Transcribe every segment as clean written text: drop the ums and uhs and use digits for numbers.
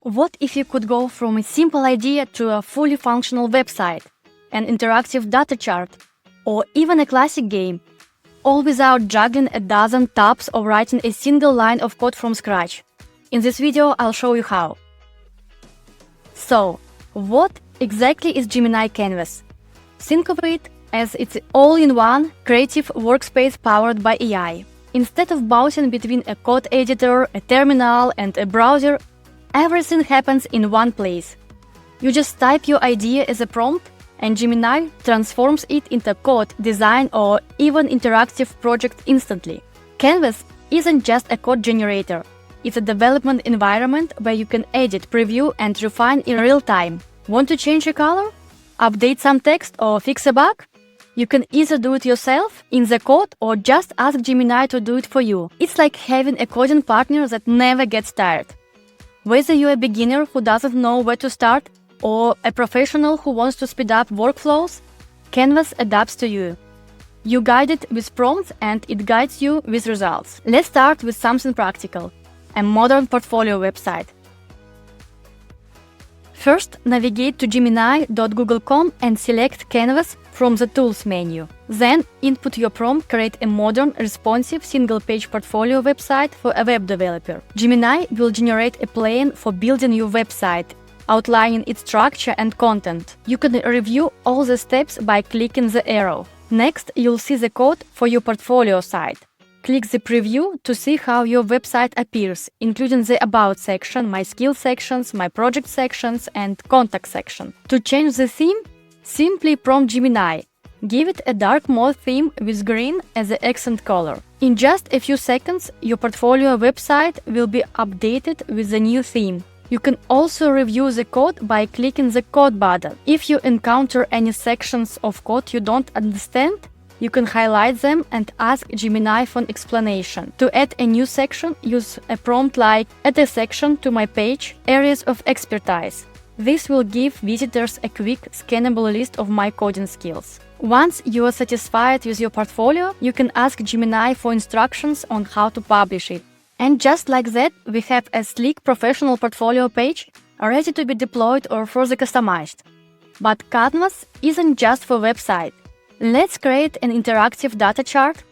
What if you could go from a simple idea to a fully functional website, an interactive data chart, or even a classic game, all without juggling a dozen tabs or writing a single line of code from scratch? In this video, I'll show you how. So, what exactly is Gemini Canvas? Think of it as it's all-in-one creative workspace powered by AI. Instead of bouncing between a code editor, a terminal, and a browser, everything happens in one place. You just type your idea as a prompt, and Gemini transforms it into code, design, or even interactive project instantly. Canvas isn't just a code generator. It's a development environment where you can edit, preview, and refine in real time. Want to change a color? Update some text or fix a bug? You can either do it yourself in the code or just ask Gemini to do it for you. It's like having a coding partner that never gets tired. Whether you're a beginner who doesn't know where to start or a professional who wants to speed up workflows, Canvas adapts to you. You guide it with prompts and it guides you with results. Let's start with something practical: a modern portfolio website. First, navigate to gemini.google.com and select Canvas from the Tools menu. Then, input your prompt, create a modern, responsive, single-page portfolio website for a web developer. Gemini will generate a plan for building your website, outlining its structure and content. You can review all the steps by clicking the arrow. Next, you'll see the code for your portfolio site. Click the preview to see how your website appears, including the About section, My Skills sections, My Project sections, and Contact section. To change the theme, simply prompt Gemini. Give it a dark mode theme with green as the accent color. In just a few seconds, your portfolio website will be updated with the new theme. You can also review the code by clicking the Code button. If you encounter any sections of code you don't understand, you can highlight them and ask Gemini for an explanation. To add a new section, use a prompt like "Add a section to my page, areas of expertise." This will give visitors a quick, scannable list of my coding skills. Once you are satisfied with your portfolio, you can ask Gemini for instructions on how to publish it. And just like that, we have a sleek professional portfolio page ready to be deployed or further customized. But Canvas isn't just for website. Let's create an interactive data chart.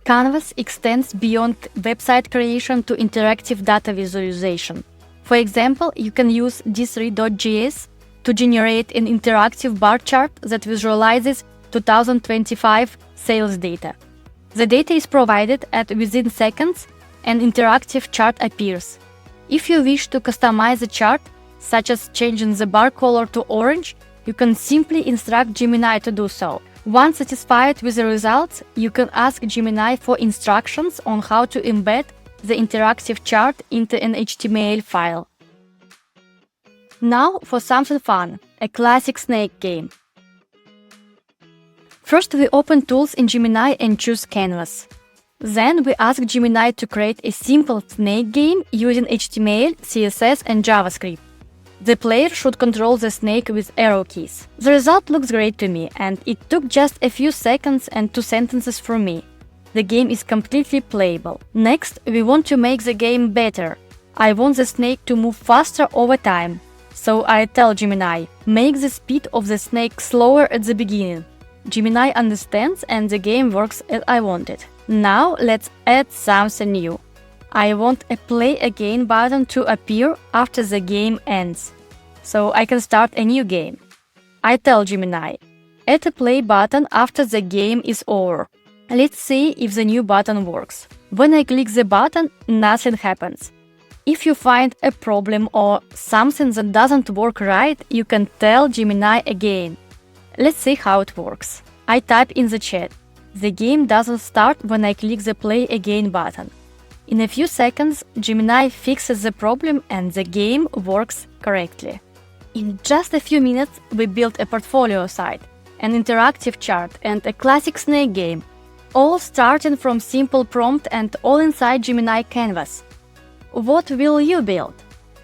Canvas extends beyond website creation to interactive data visualization. For example, you can use d3.js to generate an interactive bar chart that visualizes 2025 sales data. The data is provided and within seconds, an interactive chart appears. If you wish to customize the chart, such as changing the bar color to orange, you can simply instruct Gemini to do so. Once satisfied with the results, you can ask Gemini for instructions on how to embed the interactive chart into an HTML file. Now for something fun, a classic snake game. First, we open Tools in Gemini and choose Canvas. Then we ask Gemini to create a simple snake game using HTML, CSS, and JavaScript. The player should control the snake with arrow keys. The result looks great to me, and it took just a few seconds and 2 sentences from me. The game is completely playable. Next, we want to make the game better. I want the snake to move faster over time. So I tell Gemini, make the speed of the snake slower at the beginning. Gemini understands and the game works as I want it. Now let's add something new. I want a play again button to appear after the game ends, so I can start a new game. I tell Gemini, add a play button after the game is over. Let's see if the new button works. When I click the button, nothing happens. If you find a problem or something that doesn't work right, you can tell Gemini again. Let's see how it works. I type in the chat. The game doesn't start when I click the play again button. In a few seconds, Gemini fixes the problem and the game works correctly. In just a few minutes, we built a portfolio site, an interactive chart, and a classic snake game, all starting from simple prompt and all inside Gemini Canvas. What will you build?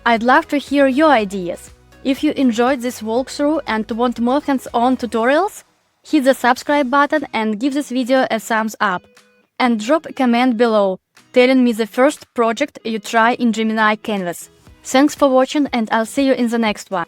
I'd love to hear your ideas. If you enjoyed this walkthrough and want more hands-on tutorials, hit the subscribe button and give this video a thumbs up. And drop a comment below. telling me the first project you try in Gemini Canvas. Thanks for watching, and I'll see you in the next one.